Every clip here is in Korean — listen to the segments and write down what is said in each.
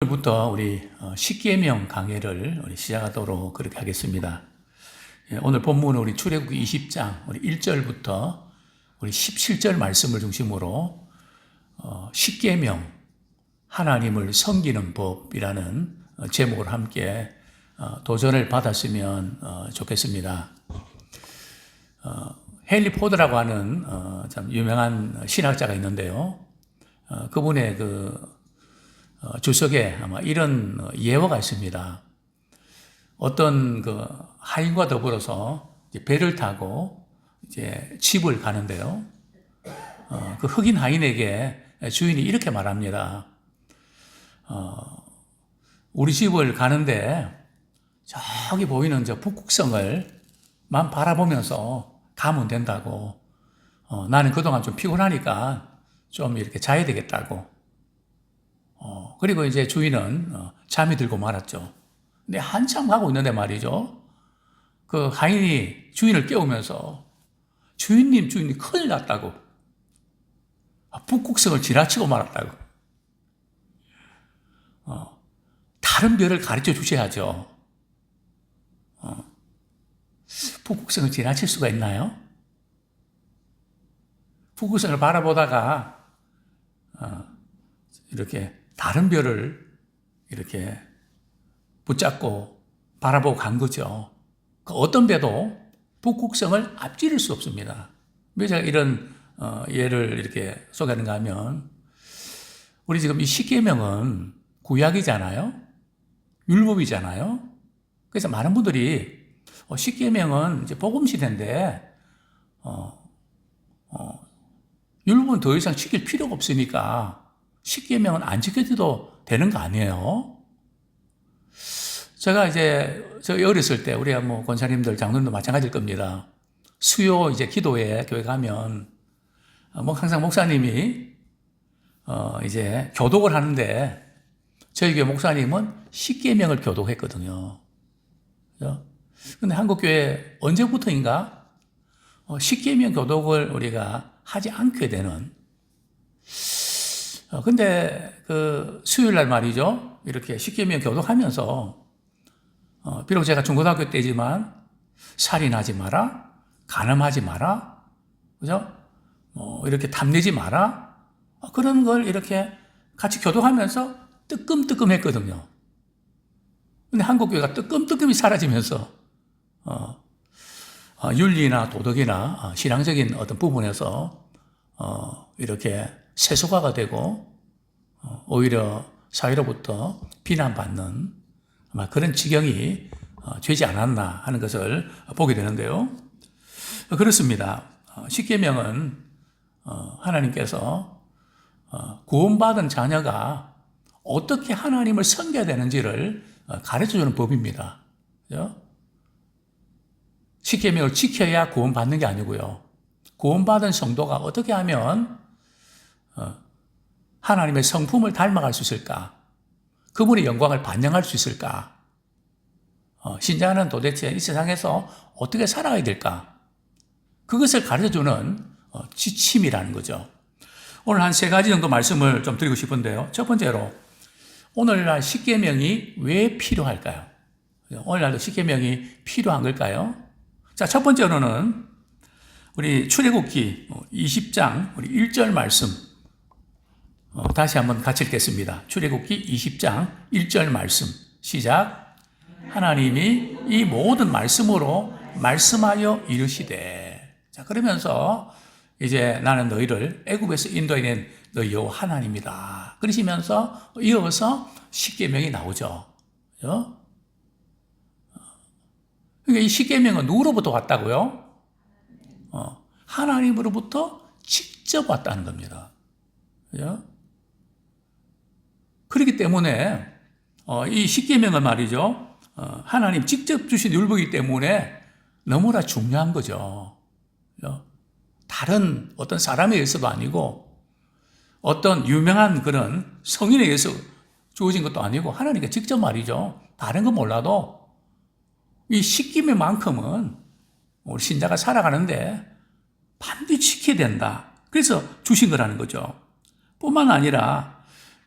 오늘부터 우리 십계명 강해를 우리 시작하도록 그렇게 하겠습니다. 오늘 본문은 우리 출애굽기 20장 우리 1절부터 우리 17절 말씀을 중심으로 십계명 하나님을 섬기는 법이라는 제목을 함께 도전을 받았으면 좋겠습니다. 헨리 포드라고 하는 참 유명한 신학자가 있는데요. 그분의 주석에 아마 이런 예화가 있습니다. 어떤 하인과 더불어서 배를 타고 이제 집을 가는데요. 그 흑인 하인에게 주인이 이렇게 말합니다. 우리 집을 가는데 저기 보이는 저 북극성을만 바라보면서 가면 된다고. 나는 그동안 좀 피곤하니까 좀 이렇게 자야 되겠다고. 그리고 이제 주인은 잠이 들고 말았죠. 근데 한참 가고 있는데 말이죠. 그 하인이 주인을 깨우면서 주인님 큰일 났다고. 북극성을 지나치고 말았다고. 다른 별을 가르쳐 주셔야죠. 북극성을 지나칠 수가 있나요? 북극성을 바라보다가 이렇게 다른 별을 이렇게 붙잡고 바라보고 간 거죠. 그 어떤 배도 북극성을 앞지를 수 없습니다. 왜 제가 이런 예를 이렇게 소개하는가 하면 우리 지금 이 십계명은 구약이잖아요. 율법이잖아요. 그래서 많은 분들이 십계명은 이제 복음 시대인데 율법은 더 이상 지킬 필요가 없으니까 십계명은 안 지켜도 되는 거 아니에요? 제가 이제 저희 어렸을 때 우리 권사님들 장로님도 마찬가지일 겁니다. 수요 이제 기도회 교회 가면 항상 목사님이 이제 교독을 하는데 저희 교회 목사님은 십계명을 교독했거든요. 근데 한국 교회 언제부터인가 십계명 교독을 우리가 하지 않게 되는. 근데 수요일 날 말이죠. 이렇게 십계명 교독하면서 비록 제가 중고등학교 때지만 살인하지 마라, 간음하지 마라, 그죠? 이렇게 탐내지 마라, 그런 걸 이렇게 같이 교독하면서 뜨끔뜨끔했거든요. 근데 한국 교회가 뜨끔뜨끔이 사라지면서 윤리나 도덕이나 신앙적인 어떤 부분에서 이렇게 세속화가 되고 오히려 사회로부터 비난받는 아마 그런 지경이 되지 않았나 하는 것을 보게 되는데요. 그렇습니다. 십계명은 하나님께서 구원받은 자녀가 어떻게 하나님을 섬겨야 되는지를 가르쳐주는 법입니다. 십계명을 지켜야 구원받는 게 아니고요. 구원받은 성도가 어떻게 하면 하나님의 성품을 닮아갈 수 있을까? 그분의 영광을 반영할 수 있을까? 신자는 도대체 이 세상에서 어떻게 살아가야 될까? 그것을 가르쳐주는 지침이라는 거죠. 오늘 한 3가지 정도 말씀을 좀 드리고 싶은데요. 첫 번째로 오늘날 십계명이 왜 필요할까요? 오늘날도 십계명이 필요한 걸까요? 자, 첫 번째로는 우리 출애굽기 20장 우리 1절 말씀 다시 한번 같이 읽겠습니다. 출애굽기 20장 1절 말씀 시작. 하나님이 이 모든 말씀으로 말씀하여 이르시되. 자, 그러면서 이제 나는 너희를 애굽에서 인도해낸 너희 여호와 하나님이다. 그러시면서 이어서 십계명이 나오죠. 그렇죠? 그러니까 이 십계명은 누구로부터 왔다고요? 하나님으로부터 직접 왔다는 겁니다. 그렇죠? 그렇기 때문에 이 십계명은 말이죠. 하나님 직접 주신 율법이기 때문에 너무나 중요한 거죠. 그렇죠? 다른 어떤 사람에 의해서도 아니고 어떤 유명한 그런 성인에 의해서 주어진 것도 아니고 하나님께 직접 말이죠. 다른 건 몰라도 이 십계명만큼은 우리 신자가 살아가는데 반드시 지켜야 된다. 그래서 주신 거라는 거죠. 뿐만 아니라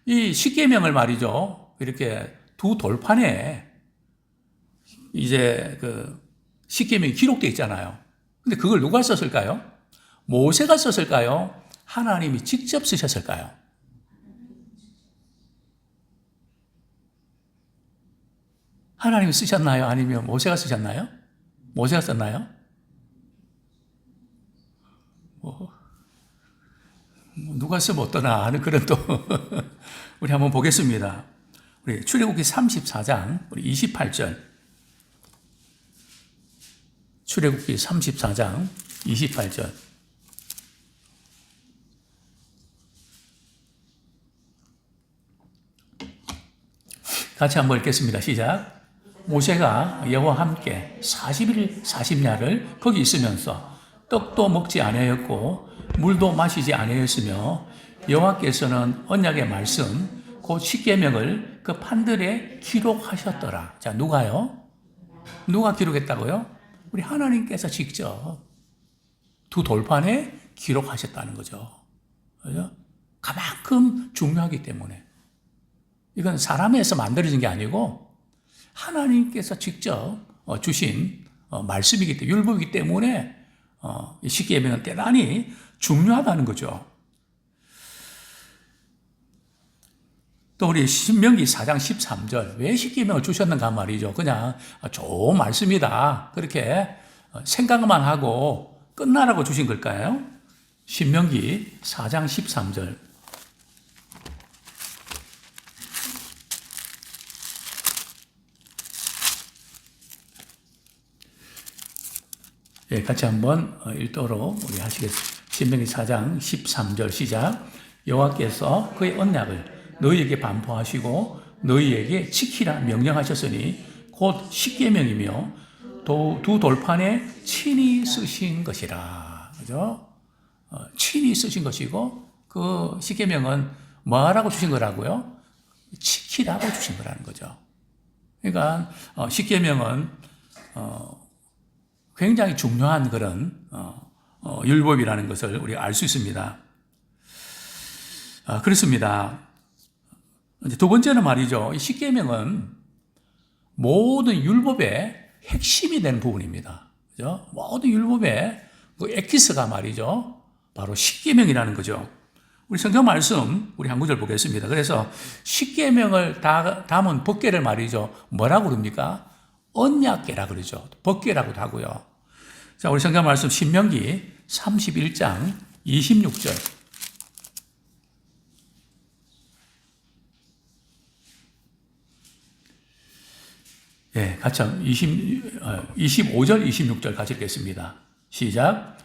이 십계명을 말이죠. 이렇게 두 돌판에 이제 그 십계명이 기록되어 있잖아요. 근데 그걸 누가 썼을까요? 모세가 썼을까요? 하나님이 직접 쓰셨을까요? 하나님이 쓰셨나요? 아니면 모세가 쓰셨나요? 모세가 썼나요? 뭐, 누가 쓰면 어떠나 하는 그런 또 우리 한번 보겠습니다. 우리 출애굽기 34장 우리 28절. 출애굽기 34장 28절. 같이 한번 읽겠습니다. 시작. 모세가 여호와 함께 40일 40야를 거기 있으면서 떡도 먹지 아니하였고 물도 마시지 아니하였으며 여호와께서는 언약의 말씀 곧 십계명을 그 판들에 기록하셨더라. 자, 누가요? 누가 기록했다고요? 우리 하나님께서 직접 두 돌판에 기록하셨다는 거죠. 그죠? 그만큼 중요하기 때문에. 이건 사람에서 만들어진 게 아니고 하나님께서 직접 주신 말씀이기 때문에, 율법이기 때문에 십계명은 대단히 중요하다는 거죠. 또 우리 신명기 4장 13절 왜 십계명을 주셨는가 말이죠. 그냥 좋은 말씀이다 그렇게 생각만 하고 끝나라고 주신 걸까요? 신명기 4장 13절. 예, 같이 한번 읽도록 우리 하시겠습니다. 신명기 4장 13절 시작. 여호와께서 그의 언약을 너희에게 반포하시고 너희에게 지키라 명령하셨으니 곧 십계명이며 두 돌판에 친히 쓰신 것이라. 그죠? 친히 쓰신 것이고 그 십계명은 뭐라고 주신 거라고요? 지키라고 주신 거라는 거죠. 그러니까 십계명은 굉장히 중요한 그런 율법이라는 것을 우리가 알 수 있습니다. 그렇습니다. 이제 두 번째는 말이죠. 이 십계명은 모든 율법의 핵심이 되는 부분입니다. 그죠? 모든 율법의 그 엑기스가 말이죠. 바로 십계명이라는 거죠. 우리 성경 말씀 우리 한 구절 보겠습니다. 그래서 십계명을 담은 법궤를 말이죠. 뭐라고 그럽니까? 언약궤라 그러죠. 법궤라고도 하고요. 자, 우리 성경 말씀 신명기 31장 26절. 예, 같이 25절, 26절 같이 읽겠습니다. 시작.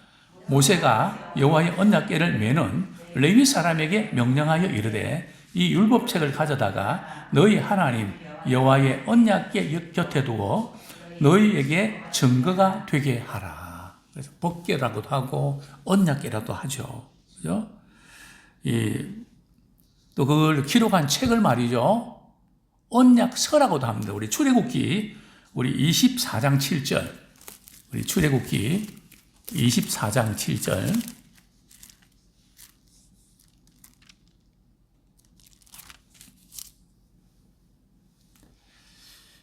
모세가 여호와의 언약궤를 메는 레위 사람에게 명령하여 이르되 이 율법책을 가져다가 너희 하나님 여호와의 언약궤 곁에 두어 너희에게 증거가 되게 하라. 그래서 법궤라고도 하고 언약궤라도 하죠. 그죠? 또 그걸 기록한 책을 말이죠. 언약서라고도 합니다. 우리 출애굽기 우리 24장 7절. 우리 출애굽기 24장 7절.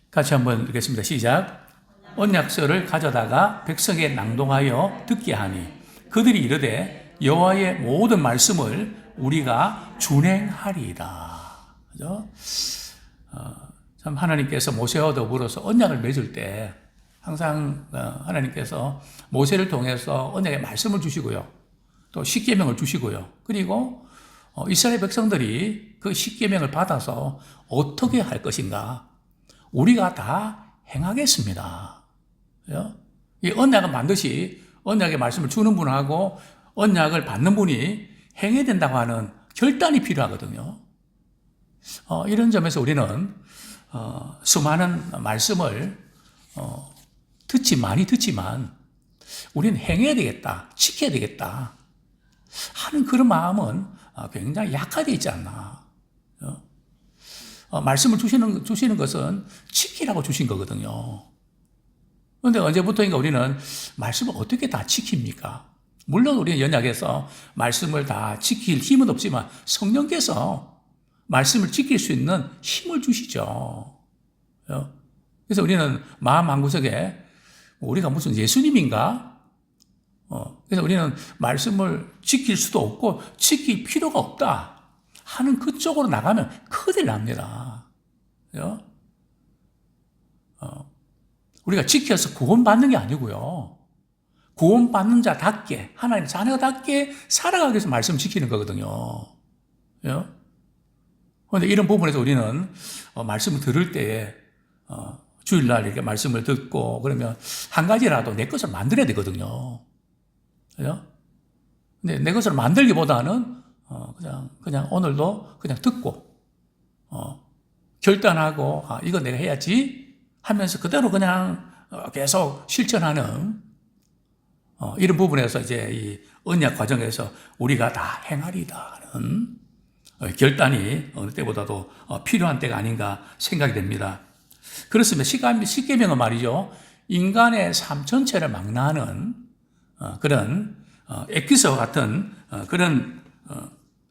같이 한번 읽겠습니다. 시작. 언약서를 가져다가 백성에게 낭독하여 듣게 하니 그들이 이르되 여호와의 모든 말씀을 우리가 준행하리이다. 그죠? 참 하나님께서 모세와 더불어서 언약을 맺을 때 항상 하나님께서 모세를 통해서 언약의 말씀을 주시고요. 또 십계명을 주시고요. 그리고 이스라엘 백성들이 그 십계명을 받아서 어떻게 할 것인가 우리가 다 행하겠습니다. 이 언약은 반드시 언약의 말씀을 주는 분하고 언약을 받는 분이 행해야 된다고 하는 결단이 필요하거든요. 이런 점에서 우리는 수많은 말씀을 많이 듣지만 우리는 행해야 되겠다, 지켜야 되겠다 하는 그런 마음은 굉장히 약화되어 있지 않나. 말씀을 주시는 것은 지키라고 주신 거거든요. 그런데 언제부터인가 우리는 말씀을 어떻게 다 지킵니까? 물론 우리는 언약에서 말씀을 다 지킬 힘은 없지만 성령께서 말씀을 지킬 수 있는 힘을 주시죠. 그래서 우리는 마음 한구석에 우리가 무슨 예수님인가? 그래서 우리는 말씀을 지킬 수도 없고 지킬 필요가 없다 하는 그쪽으로 나가면 큰일 납니다. 우리가 지켜서 구원받는 게 아니고요. 구원받는 자답게, 하나님 자녀답게 살아가기 위해서 말씀을 지키는 거거든요. 그런데 이런 부분에서 우리는 말씀을 들을 때에 주일날 이렇게 말씀을 듣고 그러면 한 가지라도 내 것을 만들어야 되거든요. 근데 내 것을 만들기보다는 그냥 오늘도 그냥 듣고 결단하고 이거 내가 해야지 하면서 그대로 그냥 계속 실천하는 이런 부분에서 이제 이 언약 과정에서 우리가 다 행하리다 하는 결단이 어느 때보다도 필요한 때가 아닌가 생각이 됩니다. 그렇습니다. 십계명은 말이죠. 인간의 삶 전체를 망라하는 그런 엑기스와 같은 그런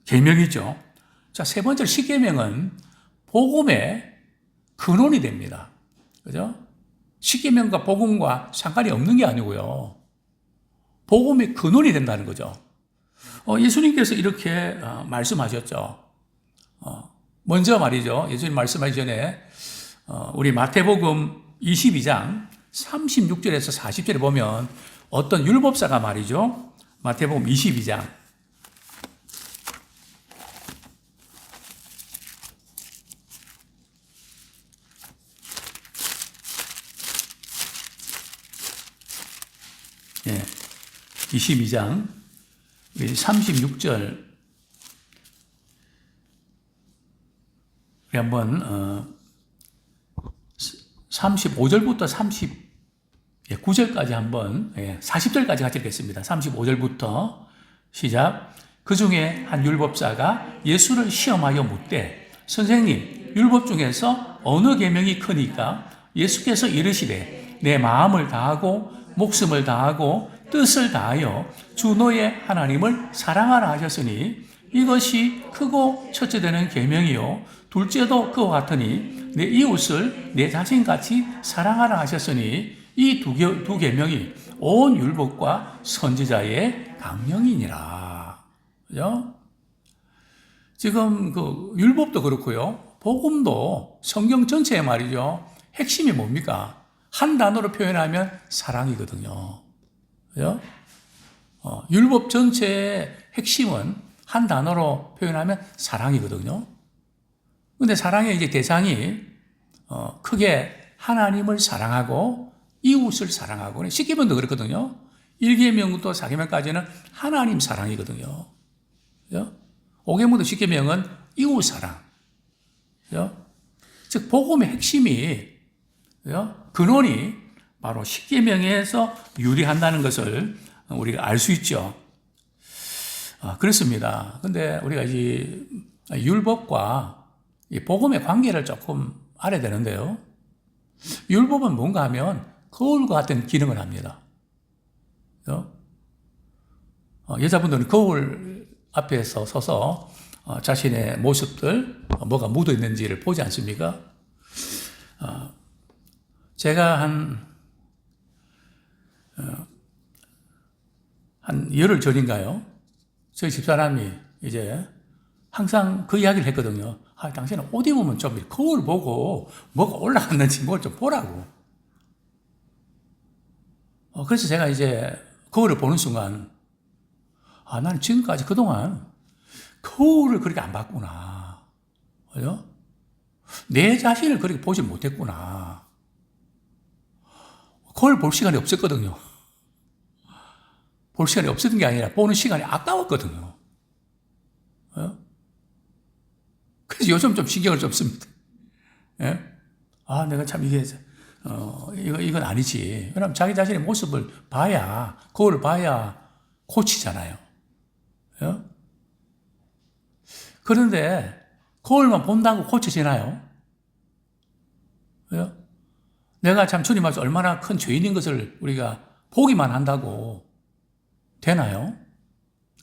계명이죠. 자, 세 번째 십계명은 복음의 근원이 됩니다. 그죠? 십계명과 복음과 상관이 없는 게 아니고요. 복음의 근원이 된다는 거죠. 예수님께서 이렇게 말씀하셨죠. 먼저 말이죠. 예수님 말씀하기 전에 우리 마태복음 22장 36절에서 40절에 보면 어떤 율법사가 말이죠. 마태복음 22장 예, 22장 36절 우리 한번 35절부터 39절까지 한번 40절까지 같이 읽겠습니다. 35절부터 시작. 그 중에 한 율법사가 예수를 시험하여 묻되 선생님 율법 중에서 어느 계명이 크니까? 예수께서 이르시되 내 마음을 다하고 목숨을 다하고 뜻을 다하여 주 너의 하나님을 사랑하라 하셨으니 이것이 크고 첫째 되는 계명이요 둘째도 그와 같으니 내 이웃을 내 자신같이 사랑하라 하셨으니 이 두 계명이 온 율법과 선지자의 강령이니라. 그죠? 지금 그 율법도 그렇고요. 복음도 성경 전체에 말이죠. 핵심이 뭡니까? 한 단어로 표현하면 사랑이거든요. 그죠? 율법 전체의 핵심은 한 단어로 표현하면 사랑이거든요. 근데 사랑의 이제 대상이 크게 하나님을 사랑하고 이웃을 사랑하고 십계명도 그렇거든요. 1계명부터 4계명까지는 하나님 사랑이거든요. 그죠? 5계명부터 10계명은 이웃 사랑. 그죠? 즉 복음의 핵심이 그죠? 근원이 바로 십계명에서 유리한다는 것을 우리가 알 수 있죠. 그렇습니다. 근데 우리가 이 율법과 이 복음의 관계를 조금 알아야 되는데요. 율법은 뭔가 하면 거울과 같은 기능을 합니다. 그죠? 여자분들은 거울 앞에서 서서 자신의 모습들, 뭐가 묻어 있는지를 보지 않습니까? 제가 한 열흘 전인가요? 저희 집사람이 이제 항상 그 이야기를 했거든요. 당신은 옷 입으면 좀 거울 보고 뭐가 올라갔는지 뭘 좀 보라고. 그래서 제가 이제 거울을 보는 순간, 나는 지금까지 그동안 거울을 그렇게 안 봤구나. 그죠? 내 자신을 그렇게 보지 못했구나. 거울 볼 시간이 없었거든요. 볼 시간이 없었던 게 아니라 보는 시간이 아까웠거든요. 그래서 요즘 좀 신경을 좀 씁니다. 예? 내가 참 이건 아니지. 왜냐하면 자기 자신의 모습을 봐야, 거울을 봐야 고치잖아요. 예? 그런데 거울만 본다고 고쳐지나요? 예? 내가 참 주님 앞에서 얼마나 큰 죄인인 것을 우리가 보기만 한다고 되나요?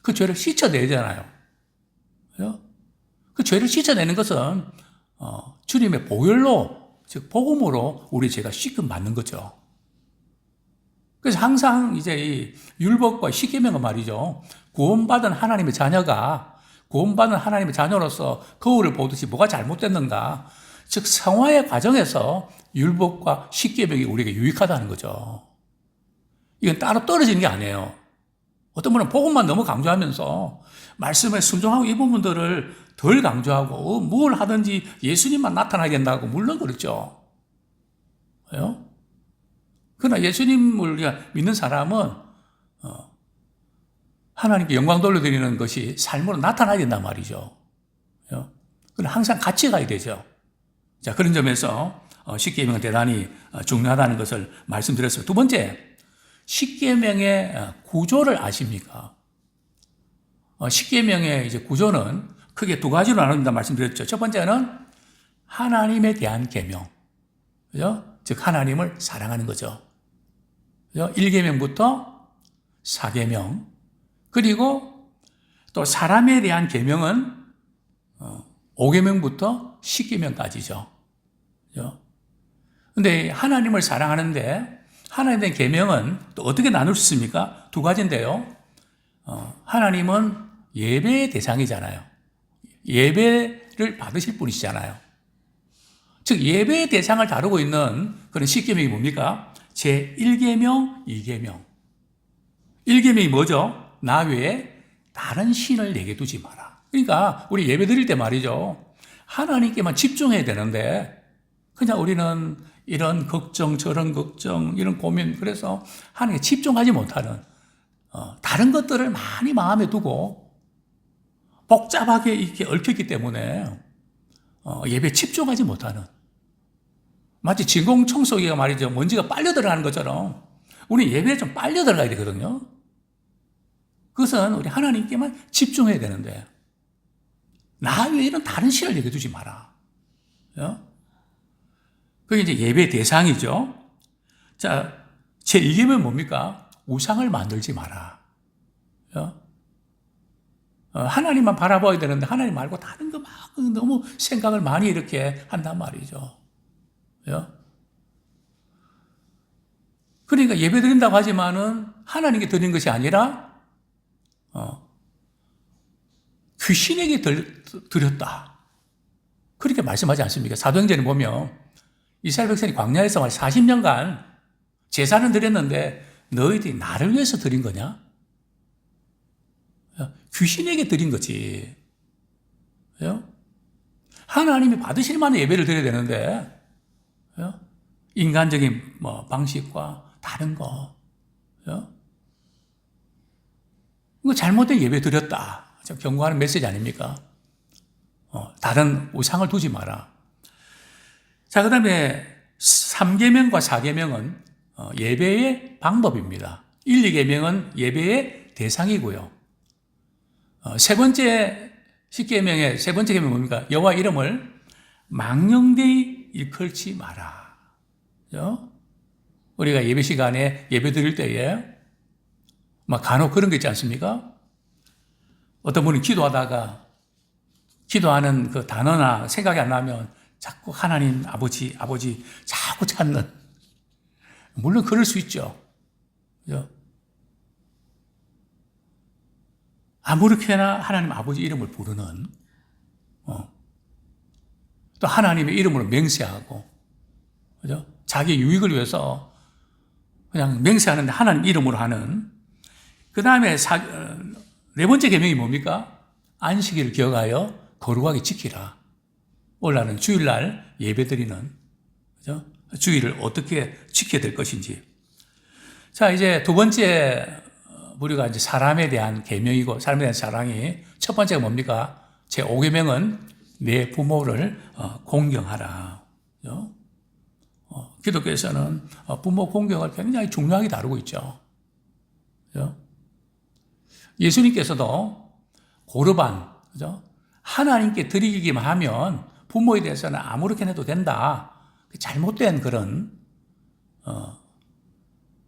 그 죄를 씻어내잖아요. 그 죄를 씻어내는 것은 주님의 보혈로, 즉 복음으로 우리 죄가 씻금 받는 거죠. 그래서 항상 이제 이 율법과 십계명은 말이죠. 구원받은 하나님의 자녀가 구원받은 하나님의 자녀로서 거울을 보듯이 뭐가 잘못됐는가, 즉 성화의 과정에서 율법과 십계명이 우리에게 유익하다는 거죠. 이건 따로 떨어지는 게 아니에요. 어떤 분은 복음만 너무 강조하면서 말씀에 순종하고 이 부분들을 덜 강조하고 뭘 하든지 예수님만 나타나야 된다고, 물론 그렇죠. 그래요? 그러나 예수님을 우리가 믿는 사람은 하나님께 영광 돌려드리는 것이 삶으로 나타나야 된단 말이죠. 그러나 항상 같이 가야 되죠. 자, 그런 점에서 십계명은 대단히 중요하다는 것을 말씀드렸습니다. 두 번째, 십계명의 구조를 아십니까? 십계명의 이제 구조는 크게 두 가지로 나눈다 말씀드렸죠. 첫 번째는 하나님에 대한 계명, 그죠? 즉 하나님을 사랑하는 거죠. 1계명부터 4계명, 그리고 또 사람에 대한 계명은 5계명부터 10계명까지죠. 그런데 하나님을 사랑하는데 하나님에 대한 계명은 또 어떻게 나눌 수 있습니까? 두 가지인데요. 하나님은 예배의 대상이잖아요. 예배를 받으실 분이시잖아요. 즉 예배의 대상을 다루고 있는 그런 십계명이 뭡니까? 제1계명, 2계명. 1계명이 뭐죠? 나 외에 다른 신을 내게 두지 마라. 그러니까 우리 예배 드릴 때 말이죠. 하나님께만 집중해야 되는데 그냥 우리는 이런 걱정, 저런 걱정, 이런 고민, 그래서 하나님께 집중하지 못하는 다른 것들을 많이 마음에 두고 복잡하게 이렇게 얽혔기 때문에 예배에 집중하지 못하는, 마치 진공청소기가 말이죠. 먼지가 빨려 들어가는 것처럼 우리 예배에 좀 빨려 들어가야 되거든요. 그것은 우리 하나님께만 집중해야 되는데 나 외에는 다른 신을 내게 두지 마라. 그게 이제 예배의 대상이죠. 자, 제2계명은 뭡니까? 우상을 만들지 마라. 하나님만 바라봐야 되는데 하나님 말고 다른 거 막 너무 생각을 많이 이렇게 한단 말이죠. 그러니까 예배 드린다고 하지만은 하나님께 드리는 것이 아니라 귀신에게 드렸다. 그렇게 말씀하지 않습니까? 사도행전에 보면 이스라엘 백성이 광야에서 40년간 제사는 드렸는데 너희들이 나를 위해서 드린 거냐? 귀신에게 드린 거지. 하나님이 받으실 만한 예배를 드려야 되는데 인간적인 방식과 다른 거, 이거 잘못된 예배 드렸다. 경고하는 메시지 아닙니까? 다른 우상을 두지 마라. 자, 그 다음에 3계명과 4계명은 예배의 방법입니다. 1, 2계명은 예배의 대상이고요. 세 번째 십계명의 세 번째 계명은 뭡니까? 여호와 이름을 망령되이 일컬지 마라. 우리가 예배 시간에 예배 드릴 때에 막 간혹 그런 거 있지 않습니까? 어떤 분이 기도하다가 기도하는 그 단어나 생각이 안 나면 자꾸 하나님, 아버지 자꾸 찾는. 물론 그럴 수 있죠. 아무렇게나 하나님 아버지 이름을 부르는, 또 하나님의 이름으로 맹세하고, 그죠? 자기 유익을 위해서 그냥 맹세하는데 하나님 이름으로 하는. 그 다음에 네 번째 계명이 뭡니까? 안식일을 기억하여 거룩하게 지키라. 올라는 주일날 예배드리는, 그죠? 주일을 어떻게 지켜야 될 것인지. 자, 이제 두 번째 우리가 이제 사람에 대한 계명이고 사람에 대한 사랑이 첫 번째가 뭡니까? 제 5계명은 내 부모를 공경하라. 기독교에서는 부모 공경을 굉장히 중요하게 다루고 있죠. 예수님께서도 고르반, 그죠? 하나님께 드리기만 하면 부모에 대해서는 아무렇게나 해도 된다. 잘못된 그런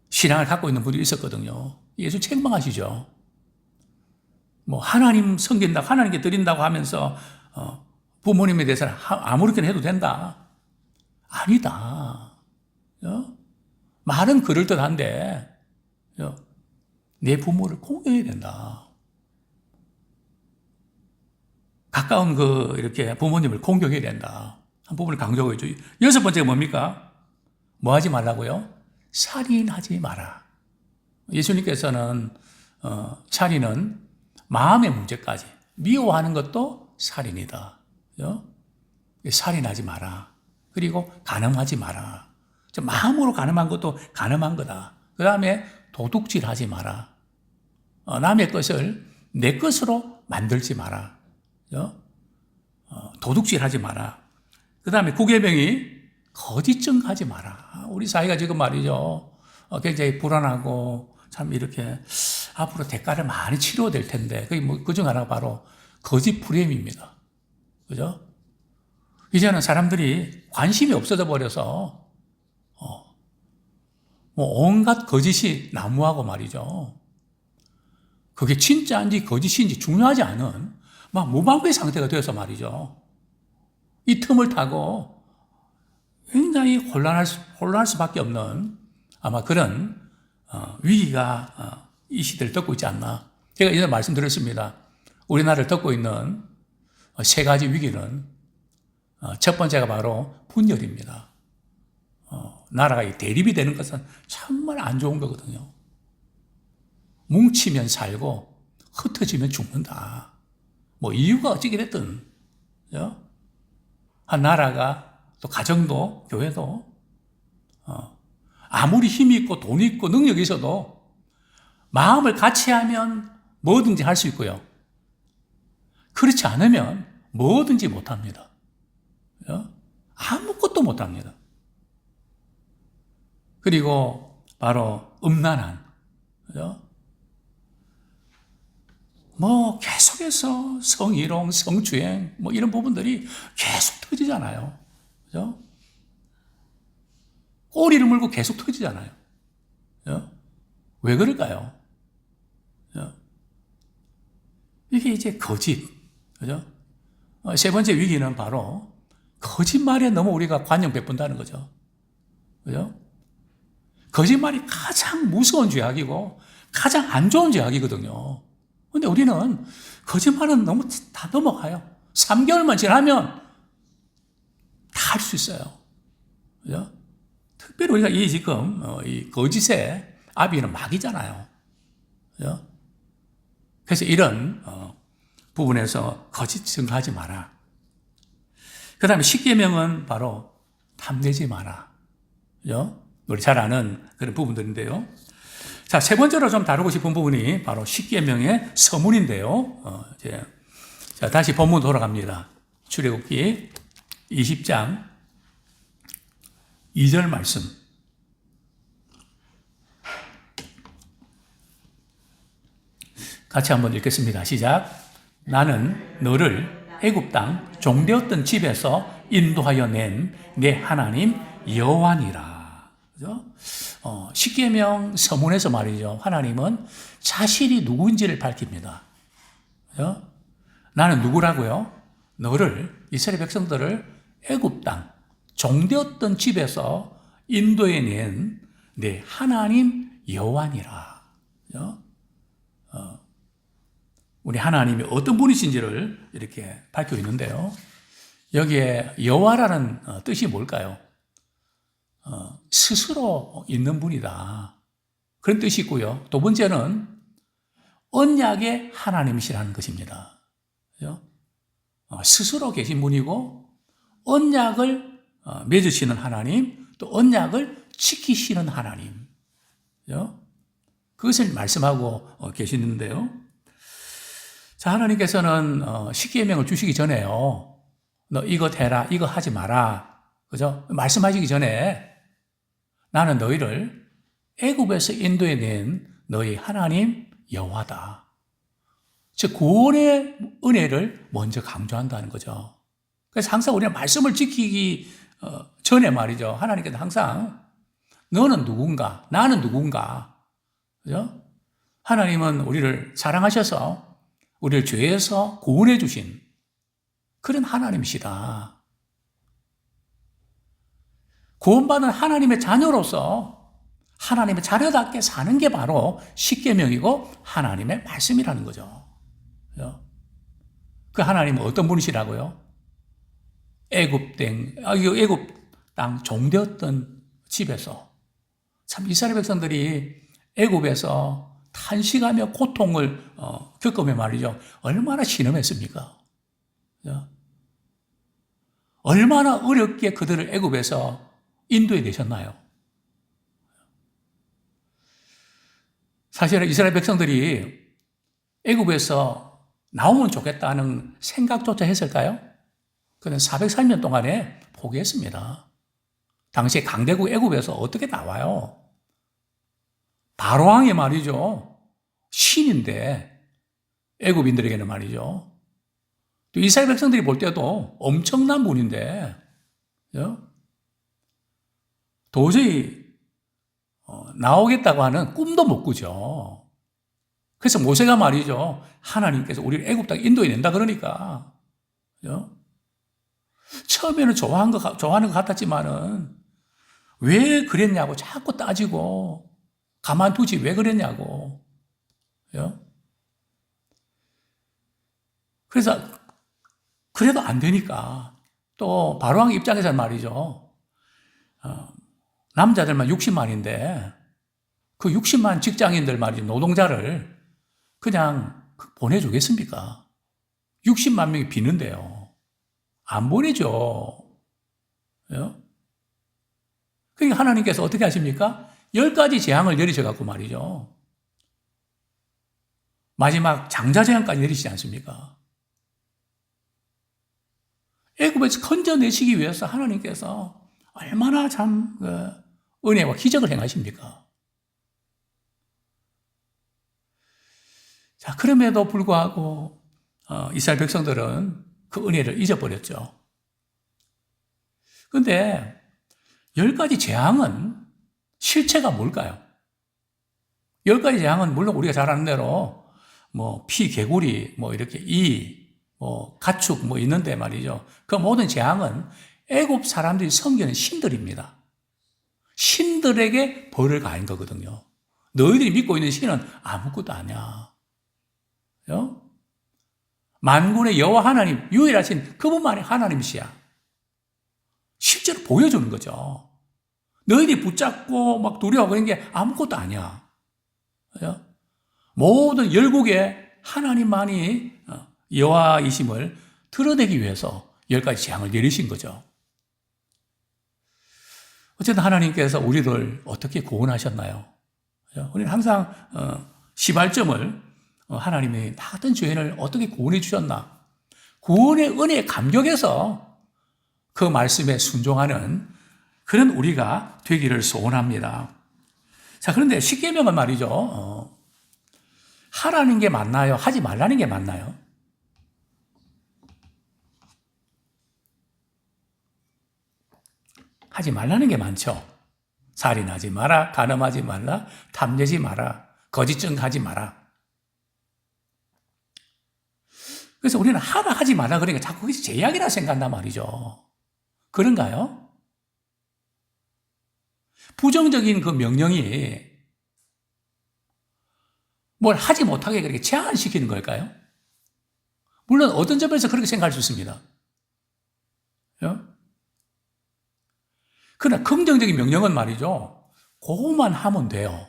신앙을 갖고 있는 분들이 있었거든요. 예수 책망하시죠. 하나님 섬긴다, 하나님께 드린다고 하면서 부모님에 대해서는 아무렇게나 해도 된다. 아니다. 말은 그럴듯한데 내 부모를 공경해야 된다. 가까운 이렇게 부모님을 공경해야 된다. 한 부분을 강조하고 있죠. 여섯 번째가 뭡니까? 뭐 하지 말라고요? 살인하지 마라. 예수님께서는 살인은 마음의 문제까지 미워하는 것도 살인이다. 살인하지 마라. 그리고 간음하지 마라. 마음으로 간음한 것도 간음한 거다. 그 다음에 도둑질하지 마라. 남의 것을 내 것으로 만들지 마라. 도둑질하지 마라. 그 다음에 구계명이 거짓 증거하지 마라. 우리 사회가 지금 말이죠. 굉장히 불안하고 참 이렇게 앞으로 대가를 많이 치러야 될 텐데 그중 하나가 바로 거짓 프레임입니다. 그죠? 이제는 사람들이 관심이 없어져 버려서 온갖 거짓이 난무하고 말이죠. 그게 진짜인지 거짓인지 중요하지 않은 무방비의 상태가 되어서 말이죠. 이 틈을 타고 굉장히 혼란할 수밖에 없는 아마 그런 위기가 이 시대를 덮고 있지 않나. 제가 예전에 말씀드렸습니다. 우리나라를 덮고 있는 세 가지 위기는 첫 번째가 바로 분열입니다. 나라가 대립이 되는 것은 정말 안 좋은 거거든요. 뭉치면 살고 흩어지면 죽는다. 이유가 어찌게 됐든 한 나라가 또 가정도 교회도 아무리 힘이 있고 돈이 있고 능력이 있어도 마음을 같이 하면 뭐든지 할 수 있고요. 그렇지 않으면 뭐든지 못합니다. 아무것도 못합니다. 그리고 바로 음란한, 그죠? 계속해서 성희롱, 성추행, 이런 부분들이 계속 터지잖아요. 그죠? 꼬리를 물고 계속 터지잖아요. 그죠? 왜 그럴까요? 그죠? 이게 이제 거짓, 그죠? 세 번째 위기는 바로 거짓말에 너무 우리가 관용 베푼다는 거죠. 그죠? 거짓말이 가장 무서운 죄악이고 가장 안 좋은 죄악이거든요. 근데 우리는 거짓말은 너무 다 넘어가요. 3개월만 지나면 다 할 수 있어요. 그죠? 특별히 우리가 지금 이 거짓의 아비는 마귀잖아요. 그죠? 그래서 이런 부분에서 거짓 증거하지 마라. 그 다음에 십계명은 바로 탐내지 마라. 그죠? 우리 잘 아는 그런 부분들인데요. 자, 세 번째로 좀 다루고 싶은 부분이 바로 십계명의 서문인데요. 자, 다시 본문 돌아갑니다. 출애굽기 20장 2절 말씀. 같이 한번 읽겠습니다. 시작. 나는 너를 애굽 땅 종되었던 집에서 인도하여 낸 내 하나님 여호와니라. 그죠? 십계명 서문에서 말이죠. 하나님은 자신이 누구인지를 밝힙니다. 그죠? 나는 누구라고요? 너를 이스라엘 백성들을 애굽 땅 종되었던 집에서 인도해 낸 내 하나님 여호와니라. 그죠? 우리 하나님이 어떤 분이신지를 이렇게 밝히고 있는데요. 여기에 여호와라는 뜻이 뭘까요? 스스로 있는 분이다. 그런 뜻이 있고요. 두 번째는 언약의 하나님이시라는 것입니다. 그죠? 스스로 계신 분이고 언약을 맺으시는 하나님, 또 언약을 지키시는 하나님. 그죠? 그것을 말씀하고 계시는데요. 자, 하나님께서는 십계명을 주시기 전에요. 너 이것 해라, 이거 하지 마라. 그죠? 말씀하시기 전에 나는 너희를 애굽에서 인도해 낸 너희 하나님 여호와다. 즉 구원의 은혜를 먼저 강조한다는 거죠. 그래서 항상 우리는 말씀을 지키기 전에 말이죠. 하나님께서 항상 너는 누군가, 나는 누군가. 그죠? 하나님은 우리를 사랑하셔서 우리를 죄에서 구원해 주신 그런 하나님이시다. 구원받은 하나님의 자녀로서 하나님의 자녀답게 사는 게 바로 십계명이고 하나님의 말씀이라는 거죠. 그 하나님은 어떤 분이시라고요? 애굽 땅 종되었던 집에서 참 이스라엘 백성들이 애굽에서 탄식하며 고통을 겪으며 말이죠. 얼마나 신음했습니까? 얼마나 어렵게 그들을 애굽에서 인도해 내셨나요? 사실은 이스라엘 백성들이 애굽에서 나오면 좋겠다는 생각조차 했을까요? 그는 403년 동안에 포기했습니다. 당시 강대국 애굽에서 어떻게 나와요? 바로왕이 말이죠. 신인데 애굽인들에게는 말이죠. 또 이스라엘 백성들이 볼 때도 엄청난 분인데 도저히 나오겠다고 하는 꿈도 못 꾸죠. 그래서 모세가 말이죠. 하나님께서 우리를 애굽 땅에 인도해 낸다 그러니까 처음에는 좋아하는 것 같았지만은 왜 그랬냐고 자꾸 따지고 가만두지 왜 그랬냐고. 그래서 그래도 안 되니까 또 바로왕 입장에서는 말이죠. 남자들만 60만인데 그 60만 직장인들 말이죠. 노동자를 그냥 보내주겠습니까? 60만 명이 비는데요. 안 보내죠. 그러니까 하나님께서 어떻게 하십니까? 10가지 재앙을 내리셔갖고 말이죠. 마지막 장자재앙까지 내리시지 않습니까? 애굽에서 건져내시기 위해서 하나님께서 얼마나 참 은혜와 기적을 행하십니까? 자, 그럼에도 불구하고 이스라엘 백성들은 그 은혜를 잊어버렸죠. 그런데 10가지 재앙은 실체가 뭘까요? 10가지 재앙은 물론 우리가 잘 아는 대로 피, 개구리, 이렇게 가축 있는데 말이죠. 그 모든 재앙은 애굽 사람들이 섬기는 신들입니다. 신들에게 벌을 가한 거거든요. 너희들이 믿고 있는 신은 아무것도 아니야. 만군의 여호와 하나님, 유일하신 그분만이 하나님이시야. 실제로 보여주는 거죠. 너희들이 붙잡고 막 두려워하고 그런 게 아무것도 아니야. 모든 열국의 하나님만이 여호와이심을 드러내기 위해서 10가지 재앙을 내리신 거죠. 어쨌든 하나님께서 우리를 어떻게 구원하셨나요? 우리는 항상 시발점을 하나님이 나 같은 죄인을 어떻게 구원해 주셨나? 구원의 은혜에 감격해서 그 말씀에 순종하는 그런 우리가 되기를 소원합니다. 자, 그런데 십계명은 말이죠. 하라는 게 맞나요? 하지 말라는 게 맞나요? 하지 말라는 게 많죠. 살인하지 마라, 간음하지 말라, 탐내지 마라, 거짓 증거하지 마라. 그래서 우리는 하라 하지 마라 그러니까 자꾸 그게 제약이라 생각한단 말이죠. 그런가요? 부정적인 그 명령이 뭘 하지 못하게 그렇게 제한시키는 걸까요? 물론 어떤 점에서 그렇게 생각할 수 있습니다. 그러나 긍정적인 명령은 말이죠. 그것만 하면 돼요.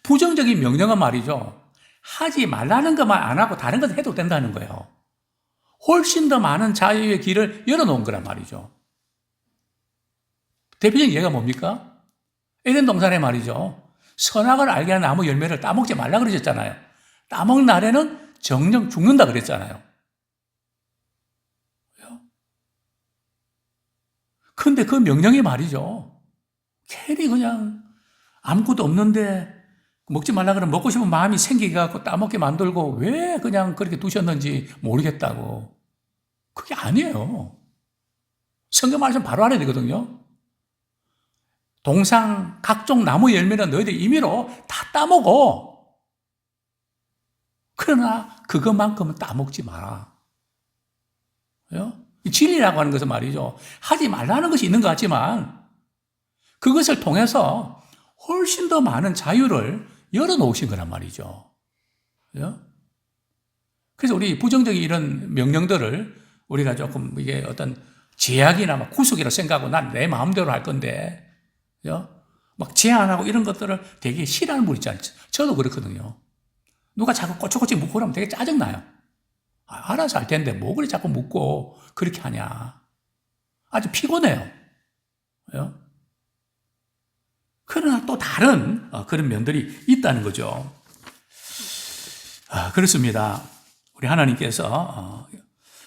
부정적인 명령은 말이죠. 하지 말라는 것만 안 하고 다른 것을 해도 된다는 거예요. 훨씬 더 많은 자유의 길을 열어놓은 거란 말이죠. 대표적인 예가 뭡니까? 에덴 동산에 말이죠. 선악을 알게 하는 나무 열매를 따먹지 말라 그러셨잖아요. 따먹는 날에는 정령 죽는다 그랬잖아요. 근데 그 명령이 말이죠. 괜히 그냥 아무것도 없는데 먹지 말라 그러면 먹고 싶은 마음이 생기게 갖고 따먹게 만들고 왜 그냥 그렇게 두셨는지 모르겠다고. 그게 아니에요. 성경 말씀 바로 알아야 되거든요. 동상 각종 나무 열매는 너희들 임의로 다 따먹어. 그러나 그것만큼은 따먹지 마라. 이 진리라고 하는 것은 말이죠. 하지 말라는 것이 있는 것 같지만 그것을 통해서 훨씬 더 많은 자유를 열어놓으신 거란 말이죠. 그래서 우리 부정적인 이런 명령들을 우리가 조금 이게 어떤 제약이나 막 구속이라고 생각하고 난 내 마음대로 할 건데, 막 제한하고 이런 것들을 되게 싫어하는 분 있잖아요. 저도 그렇거든요. 누가 자꾸 꼬치꼬치 묻고 그러면 되게 짜증나요. 알아서 할 텐데 뭐 그래 자꾸 묻고 그렇게 하냐. 아주 피곤해요. 그러나 또 다른 그런 면들이 있다는 거죠. 그렇습니다. 우리 하나님께서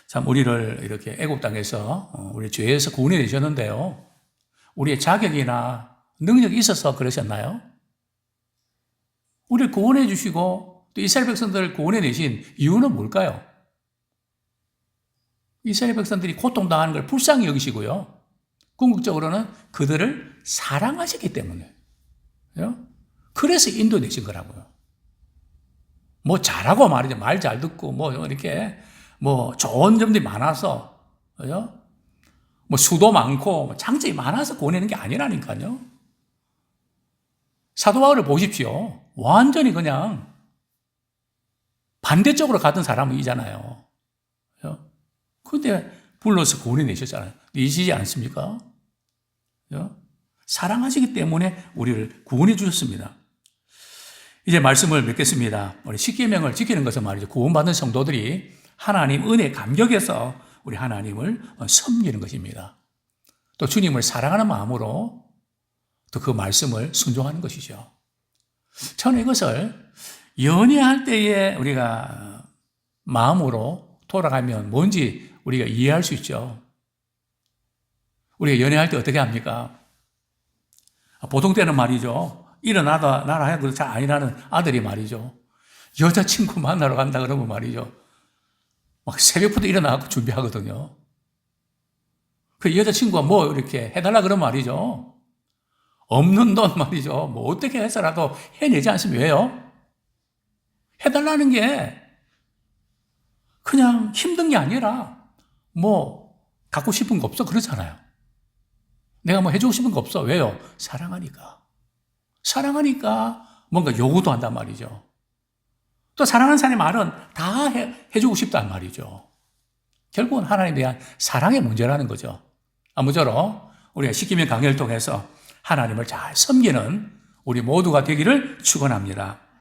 참 우리를 이렇게 애국 땅에서 우리 죄에서 구원해 주셨는데요. 우리의 자격이나 능력이 있어서 그러셨나요? 우리를 구원해 주시고 또 이스라엘 백성들을 구원해 내신 이유는 뭘까요? 이스라엘 백성들이 고통당하는 걸 불쌍히 여기시고요. 궁극적으로는 그들을 사랑하셨기 때문에. 그래서 인도내신 거라고요. 뭐 잘하고 말이죠. 말 잘 듣고 뭐 이렇게 뭐 좋은 점들이 많아서, 뭐 수도 많고 장점이 많아서 구원하는 게 아니라니까요. 사도 바울을 보십시오. 완전히 그냥 반대쪽으로 가던 사람이잖아요. 그런데 불러서 구원해 내셨잖아요. 이시지 않습니까? 사랑하시기 때문에 우리를 구원해 주셨습니다. 이제 말씀을 맺겠습니다. 우리 십계명을 지키는 것은 말이죠. 구원받은 성도들이 하나님 은혜 감격에서 우리 하나님을 섬기는 것입니다. 또 주님을 사랑하는 마음으로 또 그 말씀을 순종하는 것이죠. 저는 이것을 연애할 때에 우리가 마음으로 돌아가면 뭔지 우리가 이해할 수 있죠. 우리가 연애할 때 어떻게 합니까? 보통 때는 말이죠. 일어나다 나라 해도 잘 안 일어나는 아들이 말이죠. 여자친구 만나러 간다 그러면 말이죠. 막 새벽부터 일어나고 준비하거든요. 그 여자친구가 뭐 이렇게 해달라 그러면 말이죠. 없는 돈 말이죠. 뭐 어떻게 해서라도 해내지 않습니까? 왜요? 해달라는 게 그냥 힘든 게 아니라 뭐 갖고 싶은 거 없어 그렇잖아요. 내가 뭐 해주고 싶은 거 없어. 왜요? 사랑하니까. 사랑하니까 뭔가 요구도 한단 말이죠. 또 사랑하는 사람의 말은 다 해주고 싶단 말이죠. 결국은 하나님에 대한 사랑의 문제라는 거죠. 아무쪼록 우리가 십계명 강해를 통해서 하나님을 잘 섬기는 우리 모두가 되기를 축원합니다.